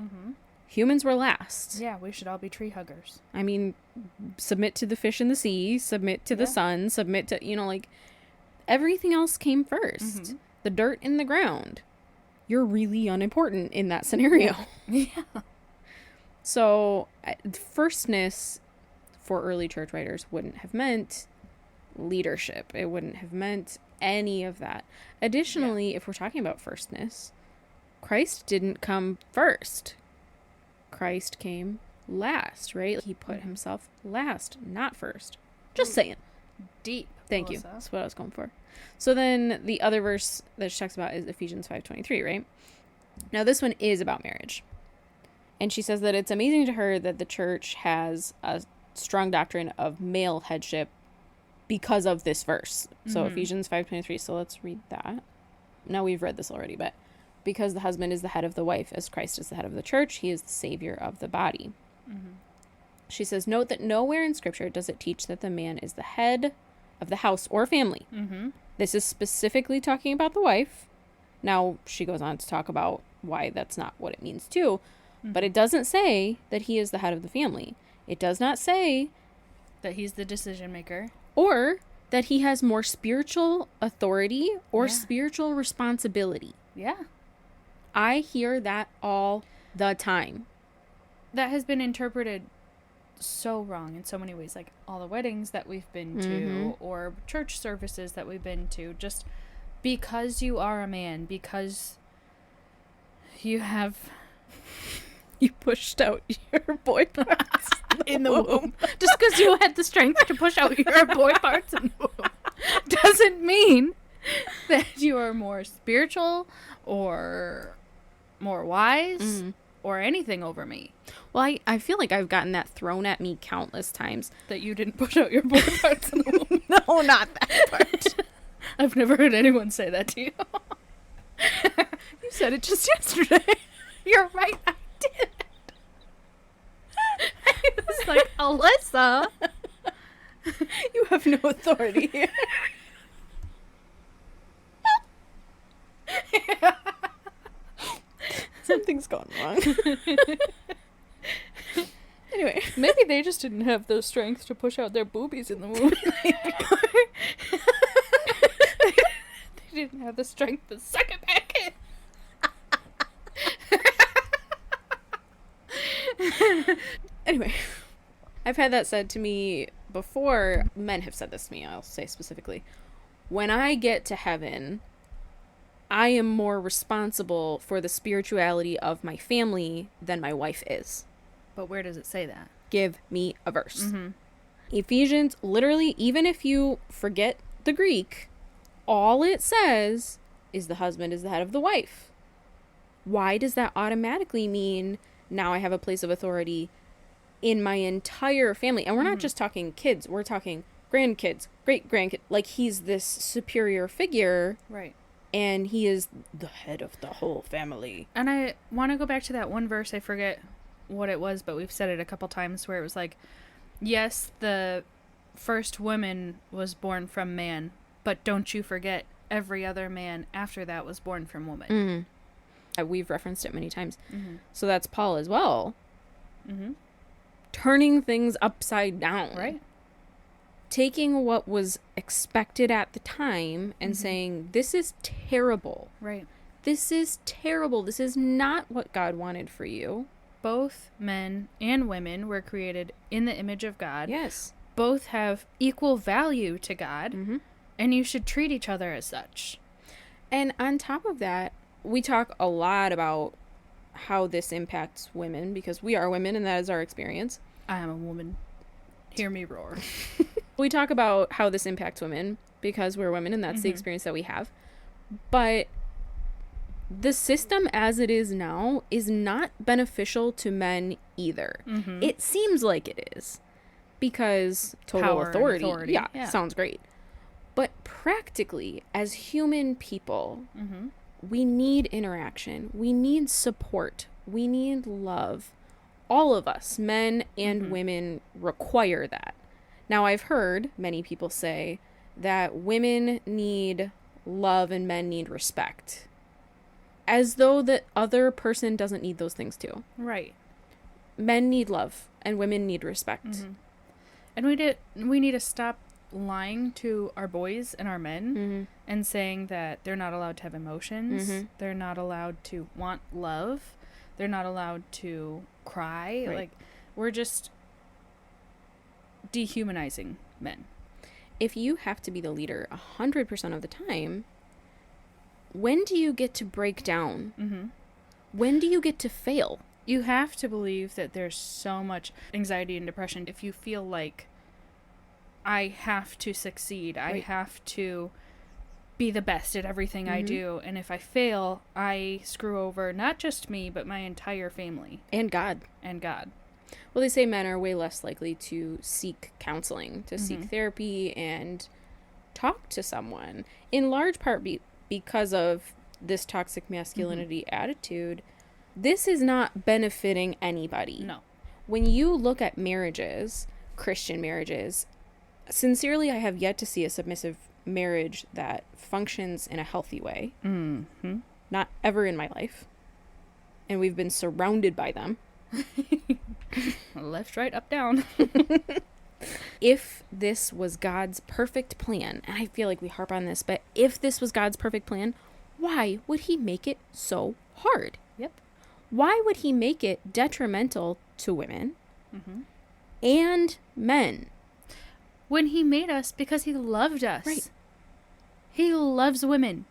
humans were last. Yeah, we should all be tree huggers. I mean, submit to the fish in the sea, submit to the sun, submit to, like, everything else came first. The dirt in the ground. You're really unimportant in that scenario. Yeah. So, firstness for early church writers wouldn't have meant leadership. It wouldn't have meant any of that. Additionally, if we're talking about firstness, Christ didn't come first. Christ came last, right? He put himself last, not first. Just saying. Deep. Thank you. That's what I was going for. So then the other verse that she talks about is Ephesians 5:23, right? Now this one is about marriage. And she says that it's amazing to her that the church has a strong doctrine of male headship because of this verse. So Ephesians 5:23. So let's read that. Now we've read this already, but because the husband is the head of the wife, as Christ is the head of the church, he is the savior of the body. She says, note that nowhere in Scripture does it teach that the man is the head of the house or family. This is specifically talking about the wife. Now, she goes on to talk about why that's not what it means too. But it doesn't say that he is the head of the family. It does not say that he's the decision maker. Or that he has more spiritual authority or spiritual responsibility. Yeah. I hear that all the time. That has been interpreted so wrong in so many ways. Like all the weddings that we've been to or church services that we've been to. Just because you are a man, because you have... You pushed out your boy parts in the womb. Just because you had the strength to push out your boy parts in the womb doesn't mean that you are more spiritual or more wise or anything over me. Well, I feel like I've gotten that thrown at me countless times. That you didn't push out your boy parts in the womb. No, not that part. I've never heard anyone say that to you. You said it just yesterday. You're right, I did. I was like, Alyssa. You have no authority here. Something's gone wrong. Anyway. Maybe they just didn't have the strength to push out their boobies in the womb. They didn't have the strength to suck it back in. Anyway. I've had that said to me before. Men have said this to me, I'll say specifically. When I get to heaven, I am more responsible for the spirituality of my family than my wife is. But where does it say that? Give me a verse. Mm-hmm. Ephesians, literally, even if you forget the Greek, all it says is the husband is the head of the wife. Why does that automatically mean now I have a place of authority in my entire family? And we're not just talking kids, we're talking grandkids, great-grandkids. Like, he's this superior figure. Right. And he is the head of the whole family. And I want to go back to that one verse. I forget what it was, but we've said it a couple times, where it was like, yes, the first woman was born from man, but don't you forget every other man after that was born from woman. Mm-hmm. We've referenced it many times. Mm-hmm. So that's Paul as well. Mm-hmm. Turning things upside down. Right. Taking what was expected at the time and saying, this is terrible. Right. This is terrible. This is not what God wanted for you. Both men and women were created in the image of God. Yes. Both have equal value to God, and you should treat each other as such. And on top of that, we talk a lot about how this impacts women, because we are women and that is our experience. I am a woman. Hear me roar. We talk about how this impacts women because we're women and that's the experience that we have. But the system as it is now is not beneficial to men either. It seems like it is because total Power and authority. Yeah, sounds great. But practically, as human people, we need interaction. We need support. We need love. All of us, men and women, require that. Now, I've heard many people say that women need love and men need respect, as though the other person doesn't need those things too. Right. Men need love and women need respect. And we need to stop lying to our boys and our men and saying that they're not allowed to have emotions. They're not allowed to want love. They're not allowed to cry. Right. Like, we're just dehumanizing men. If you have to be the leader 100% of the time, when do you get to break down? When do you get to fail? You have to believe that there's so much anxiety and depression if you feel like I have to succeed. I have to be the best at everything I do. And if I fail, I screw over not just me, but my entire family. And God. And God. Well, they say men are way less likely to seek counseling, to seek therapy and talk to someone. In large part because of this toxic masculinity attitude. This is not benefiting anybody. No. When you look at marriages, Christian marriages, sincerely, I have yet to see a submissive marriage that functions in a healthy way. Not ever in my life. And we've been surrounded by them. Left, right, up, down. If this was God's perfect plan, and I feel like we harp on this, but if this was God's perfect plan, why would he make it so hard? Yep. Why would he make it detrimental to women and men? When he made us because he loved us. Right. He loves women.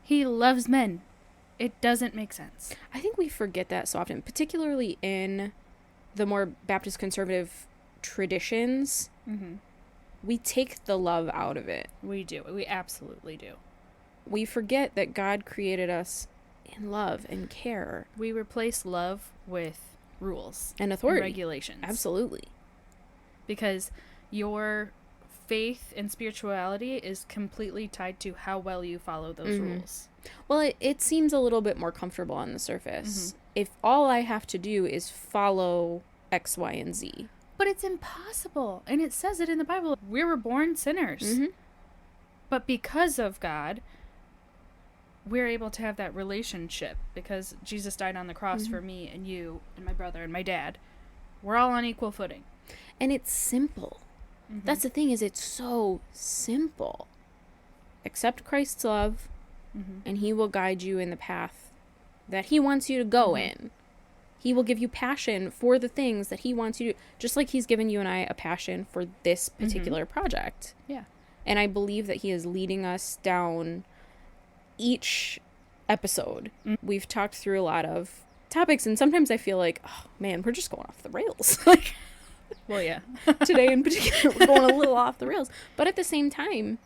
He loves men. It doesn't make sense. I think we forget that so often, particularly in the more Baptist conservative traditions. We take the love out of it. We do. We absolutely do. We forget that God created us in love and care. We replace love with rules And authority. and regulations. Absolutely. Because your faith and spirituality is completely tied to how well you follow those rules. Well, it seems a little bit more comfortable on the surface. If all I have to do is follow X, Y, and Z. But it's impossible. And it says it in the Bible. We were born sinners. But because of God, we're able to have that relationship because Jesus died on the cross for me and you and my brother and my dad. We're all on equal footing. And it's simple. That's the thing, is it's so simple. Accept Christ's love, and he will guide you in the path that he wants you to go in. He will give you passion for the things that he wants you to, just like he's given you and I a passion for this particular project. Yeah. And I believe that he is leading us down each episode. We've talked through a lot of topics, and sometimes I feel like, oh man, we're just going off the rails. Like, well, yeah. today in particular, we're going a little off the rails. But at the same time,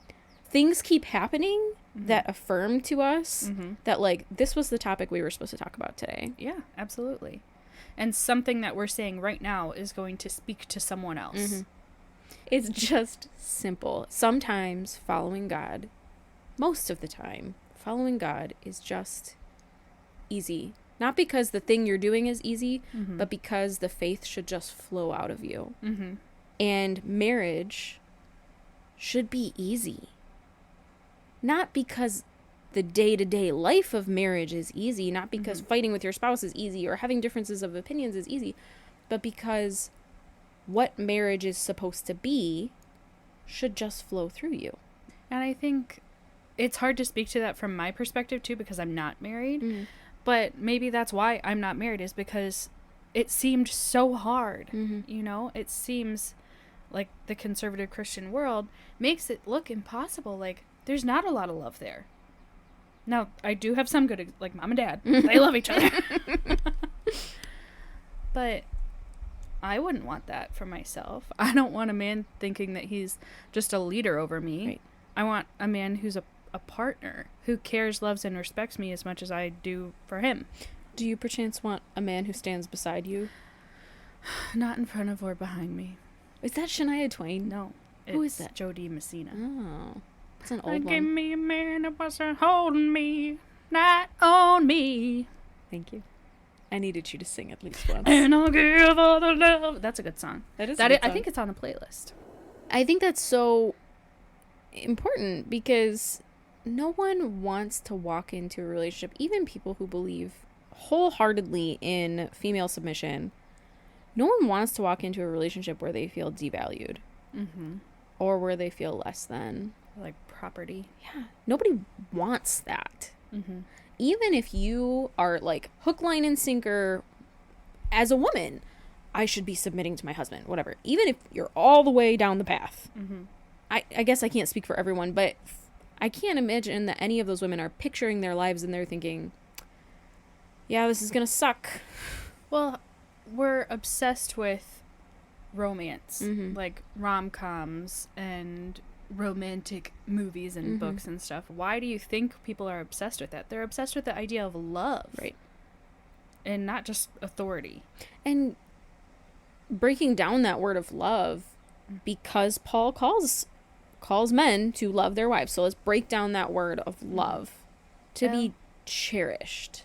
things keep happening that affirm to us that, like, this was the topic we were supposed to talk about today. Yeah, absolutely. And something that we're saying right now is going to speak to someone else. It's just simple. Sometimes following God, most of the time, following God is just easy. Not because the thing you're doing is easy, but because the faith should just flow out of you. And marriage should be easy. Not because the day-to-day life of marriage is easy, not because fighting with your spouse is easy or having differences of opinions is easy, but because what marriage is supposed to be should just flow through you. And I think it's hard to speak to that from my perspective, too, because I'm not married. But maybe that's why I'm not married, is because it seemed so hard. You know, it seems like the conservative Christian world makes it look impossible. Like, there's not a lot of love there. Now, I do have some good, like mom and dad. They love each other. But I wouldn't want that for myself. I don't want a man thinking that he's just a leader over me. Right. I want a man who's a partner, who cares, loves, and respects me as much as I do for him. Do you perchance want a man who stands beside you? Not in front of or behind me. Is that Shania Twain? No. Who is that? Jodie Messina. Oh. It's an old Give one. me a man that wasn't holding me, not on me. Thank you. I needed you to sing at least once. And I'll give all the love. That's a good song. That is a good song. I think it's on the playlist. I think that's so important because no one wants to walk into a relationship, even people who believe wholeheartedly in female submission. No one wants to walk into a relationship where they feel devalued or where they feel less than. Like property. Yeah. Nobody wants that. Even if you are like hook, line, and sinker as a woman, I should be submitting to my husband, whatever. Even if you're all the way down the path. I guess I can't speak for everyone, but I can't imagine that any of those women are picturing their lives and they're thinking, yeah, this is going to suck. Well, we're obsessed with romance, like rom-coms and romantic movies and books and stuff. Why do you think people are obsessed with that? They're obsessed with the idea of love. Right. And not just authority. And breaking down that word of love, because Paul calls men to love their wives. So let's break down that word of love. To be cherished.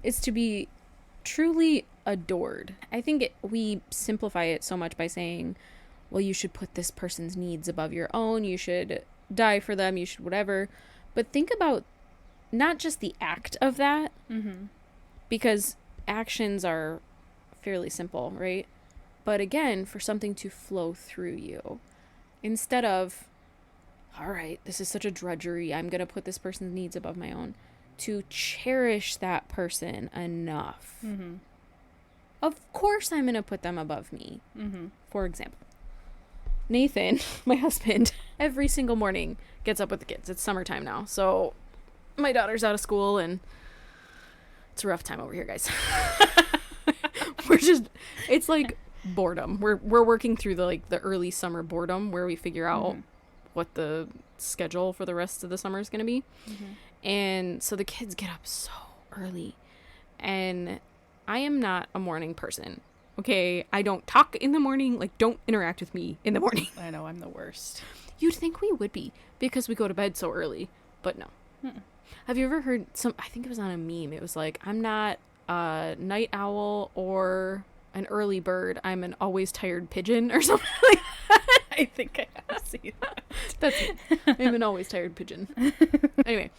It's to be truly adored. I think we simplify it so much by saying, well, you should put this person's needs above your own. You should die for them. You should whatever. But think about not just the act of that, because actions are fairly simple, right? But again, for something to flow through you. Instead of, all right, this is such a drudgery, I'm going to put this person's needs above my own. To cherish that person enough. Of course I'm going to put them above me. For example, Nathan, my husband, every single morning gets up with the kids. It's summertime now. So my daughter's out of school and it's a rough time over here, guys. It's like boredom. We're working through the early summer boredom where we figure out what the schedule for the rest of the summer is going to be. And so the kids get up so early. And I am not a morning person. Okay, I don't talk in the morning. Like, don't interact with me in the morning. I know, I'm the worst. You'd think we would be because we go to bed so early, but no. Have you ever heard I think it was on a meme. It was like, I'm not a night owl or an early bird. I'm an always tired pigeon or something like that. I think I have seen that. That's it. I'm an always tired pigeon. Anyway,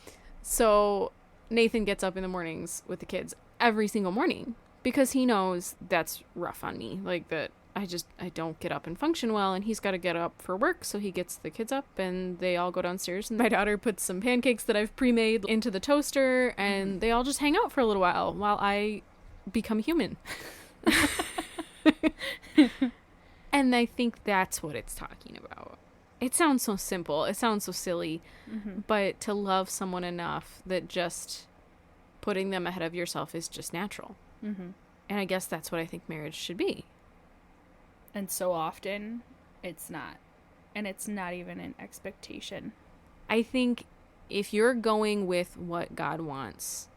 So Nathan gets up in the mornings with the kids every single morning because he knows that's rough on me. Like that I don't get up and function well, and he's got to get up for work, so he gets the kids up and they all go downstairs, and my daughter puts some pancakes that I've pre-made into the toaster, and they all just hang out for a little while I become human. And I think that's what it's talking about. It sounds so simple. It sounds so silly. But to love someone enough that just putting them ahead of yourself is just natural. And I guess that's what I think marriage should be. And so often, it's not. And it's not even an expectation. I think if you're going with what God wants,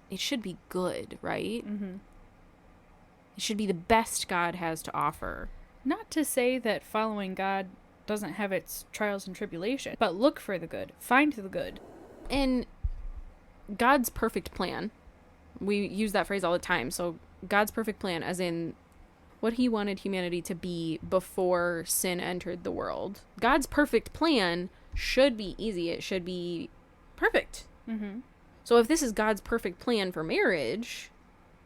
it should be good, right? It should be the best God has to offer. Not to say that following God doesn't have its trials and tribulation, but look for the good. Find the good. And God's perfect plan, we use that phrase all the time. So God's perfect plan, as in what he wanted humanity to be before sin entered the world. God's perfect plan should be easy. It should be perfect. So if this is God's perfect plan for marriage,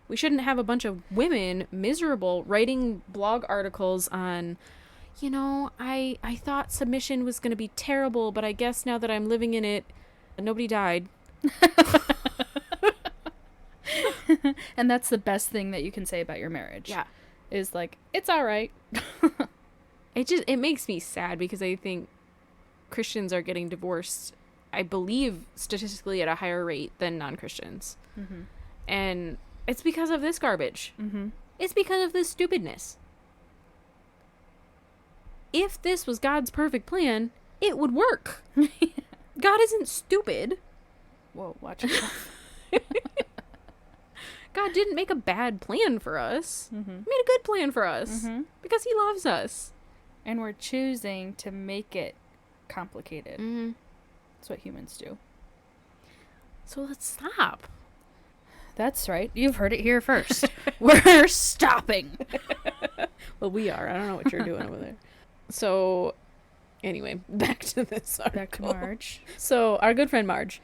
we shouldn't have a bunch of women miserable writing blog articles on, you know, I thought submission was going to be terrible, but I guess now that I'm living in it, nobody died. And that's the best thing that you can say about your marriage. Yeah. Is like, it's all right. It makes me sad because I think Christians are getting divorced, I believe, statistically at a higher rate than non-Christians. And it's because of this garbage. It's because of this stupidness. If this was God's perfect plan, it would work. God isn't stupid. Whoa, watch yourself. God didn't make a bad plan for us. He made a good plan for us because he loves us. And we're choosing to make it complicated. That's what humans do. So let's stop. That's right. You've heard it here first. We're stopping. Well, we are. I don't know what you're doing over there. So, anyway, back to this article. Back to Marge. So, our good friend Marge,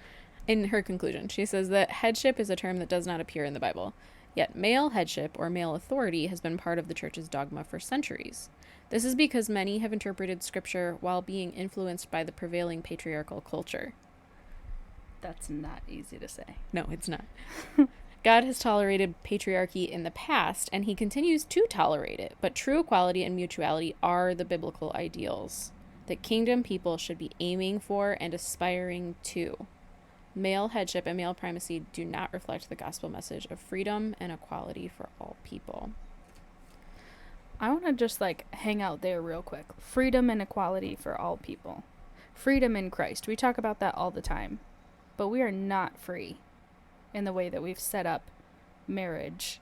in her conclusion, she says that headship is a term that does not appear in the Bible. Yet male headship or male authority has been part of the church's dogma for centuries. This is because many have interpreted scripture while being influenced by the prevailing patriarchal culture. That's not easy to say. No, it's not. God has tolerated patriarchy in the past, and he continues to tolerate it, but true equality and mutuality are the biblical ideals that kingdom people should be aiming for and aspiring to. Male headship and male primacy do not reflect the gospel message of freedom and equality for all people. I want to just hang out there real quick. Freedom and equality for all people. Freedom in Christ. We talk about that all the time. But we are not free in the way that we've set up marriage.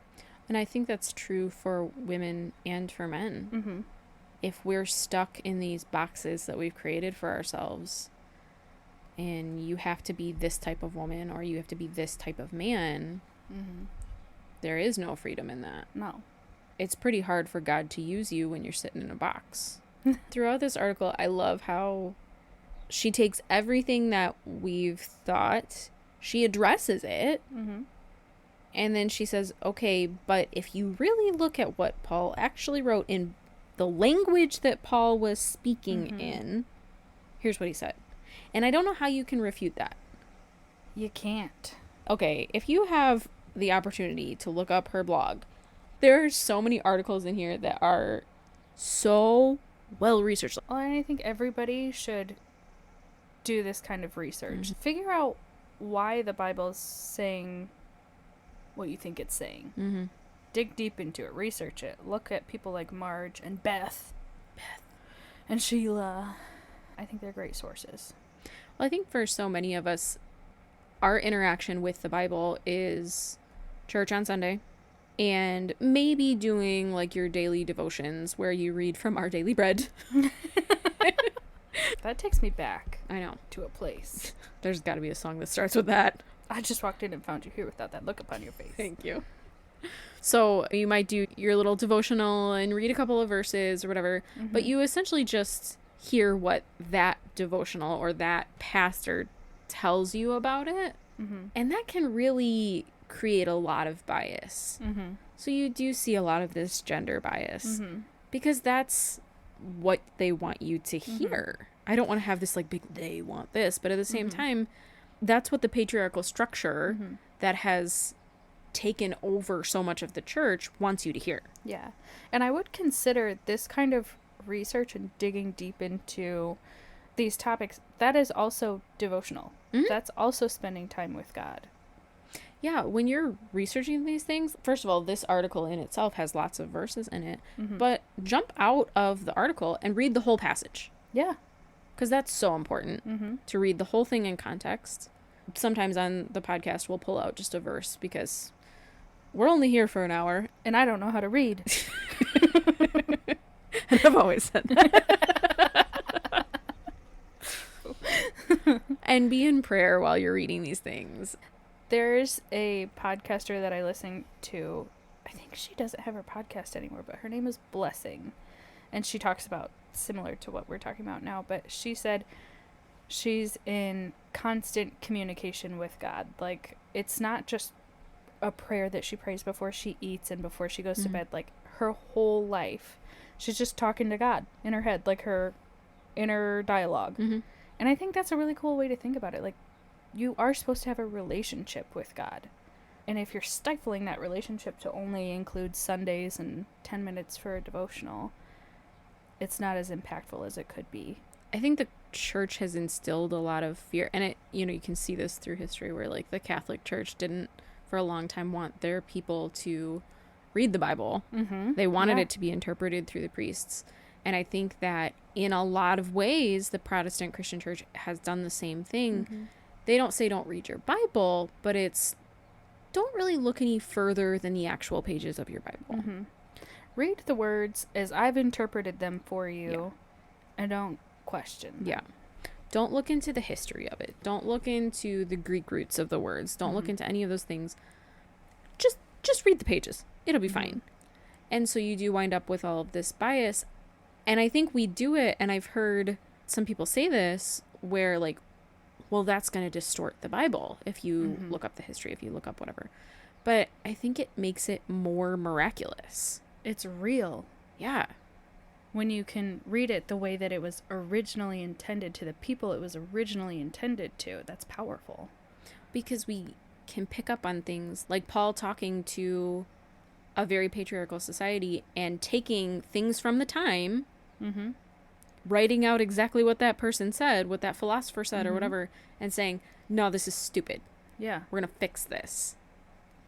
And I think that's true for women and for men. If we're stuck in these boxes that we've created for ourselves, and you have to be this type of woman or you have to be this type of man, there is no freedom in that. No. It's pretty hard for God to use you when you're sitting in a box. Throughout this article, I love how she takes everything that we've thought, she addresses it, and then she says, okay, but if you really look at what Paul actually wrote in the language that Paul was speaking in, here's what he said. And I don't know how you can refute that. You can't. Okay, if you have the opportunity to look up her blog, there are so many articles in here that are so well researched. Well, and I think everybody should do this kind of research. Figure out why the Bible is saying what you think it's saying. Dig deep into it. Research it. Look at people like Marge and Beth. And Sheila. I think they're great sources. Well, I think for so many of us, our interaction with the Bible is church on Sunday and maybe doing your daily devotions where you read from Our Daily Bread. That takes me back. I know. To a place. There's got to be a song that starts with that. I just walked in and found you here without that look upon your face. Thank you. So you might do your little devotional and read a couple of verses or whatever, but you essentially just hear what that devotional or that pastor tells you about it. And that can really create a lot of bias. So you do see a lot of this gender bias because that's what they want you to hear. I don't want to have this like big they want this, but at the same time, that's what the patriarchal structure that has taken over so much of the church wants you to hear. Yeah. And I would consider this kind of research and digging deep into these topics, that is also devotional. That's also spending time with God. Yeah, when you're researching these things, first of all, this article in itself has lots of verses in it, but jump out of the article and read the whole passage. Yeah. Because that's so important to read the whole thing in context. Sometimes on the podcast, we'll pull out just a verse because we're only here for an hour. And I don't know how to read. And I've always said that. And be in prayer while you're reading these things. There's a podcaster that I listen to. I think she doesn't have her podcast anymore, but her name is Blessing. And she talks about similar to what we're talking about now. But she said she's in constant communication with God. Like, it's not just a prayer that she prays before she eats and before she goes to bed. Like, her whole life, she's just talking to God in her head, like her inner dialogue. And I think that's a really cool way to think about it. Like, you are supposed to have a relationship with God. And if you're stifling that relationship to only include Sundays and 10 minutes for a devotional, it's not as impactful as it could be. I think the church has instilled a lot of fear. And it, you know, you can see this through history where like the Catholic Church didn't for a long time want their people to read the Bible. They wanted it to be interpreted through the priests. And I think that in a lot of ways, the Protestant Christian church has done the same thing. They don't say don't read your Bible, but it's don't really look any further than the actual pages of your Bible. Read the words as I've interpreted them for you, and don't question them. Yeah. Don't look into the history of it. Don't look into the Greek roots of the words. Don't look into any of those things. Just read the pages. It'll be fine. And so you do wind up with all of this bias. And I think we do it, and I've heard some people say this, where like, well, that's going to distort the Bible if you look up the history, if you look up whatever. But I think it makes it more miraculous. It's real. Yeah. When you can read it the way that it was originally intended to the people it was originally intended to, that's powerful. Because we can pick up on things like Paul talking to a very patriarchal society and taking things from the time, writing out exactly what that person said, what that philosopher said or whatever, and saying, no, this is stupid. Yeah. We're going to fix this.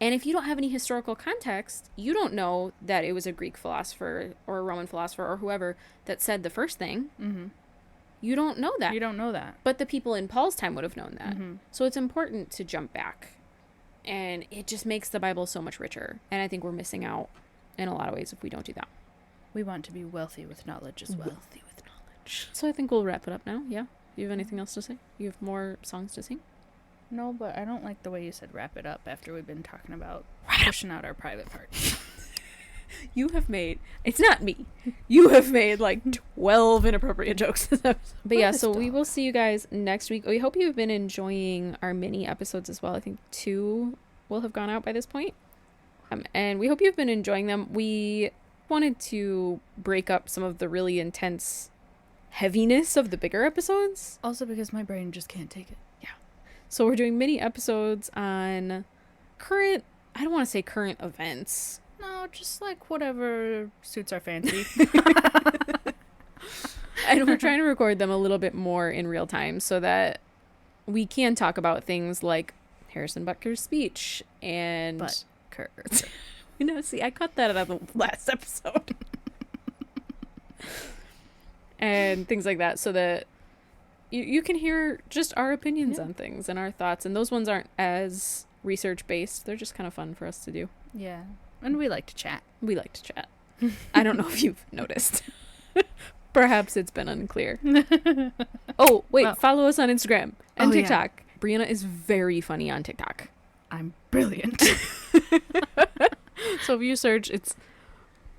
And if you don't have any historical context, you don't know that it was a Greek philosopher or a Roman philosopher or whoever that said the first thing. You don't know that. You don't know that. But the people in Paul's time would have known that. So it's important to jump back. And it just makes the Bible so much richer. And I think we're missing out in a lot of ways if we don't do that. We want to be wealthy with knowledge as well. Wealthy with knowledge. So I think we'll wrap it up now. Yeah. You have anything else to say? You have more songs to sing? No, but I don't like the way you said wrap it up after we've been talking about pushing out our private parts. You have made, it's not me, you have made like 12 inappropriate jokes this episode. But yeah, so we will see you guys next week. We hope you've been enjoying our mini episodes as well. I think 2 will have gone out by this point. And we hope you've been enjoying them. We wanted to break up some of the really intense heaviness of the bigger episodes. Also because my brain just can't take it. Yeah. So we're doing mini episodes on current, I don't want to say current events. No, just like whatever suits our fancy. And we're trying to record them a little bit more in real time so that we can talk about things like Harrison Butker's speech and... Butker. You know, see, I cut that out of the last episode. And things like that so that you can hear just our opinions on things and our thoughts. And those ones aren't as research-based. They're just kind of fun for us to do. Yeah. And we like to chat. We like to chat. I don't know if you've noticed. Perhaps it's been unclear. Oh, wait. Well, follow us on Instagram and TikTok. Yeah. Brianna is very funny on TikTok. I'm brilliant. So if you search, it's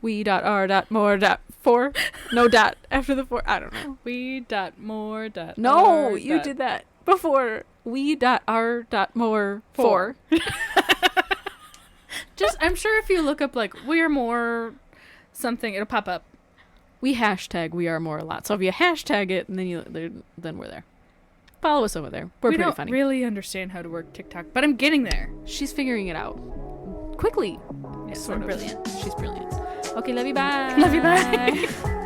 we.r.more.4. No dot after the 4. I don't know. We.more.r. No, you did that. before we.r.more4. Four. Just, I'm sure if you look up, like, we are more something, it'll pop up. We hashtag we are more a lot. So if you hashtag it, and then we're there. Follow us over there. We're we pretty don't funny. really understand how to work TikTok, but I'm getting there. She's figuring it out quickly. Yes, Sort I'm of. brilliant. She's brilliant. Okay, love you. Bye. Love you. Bye.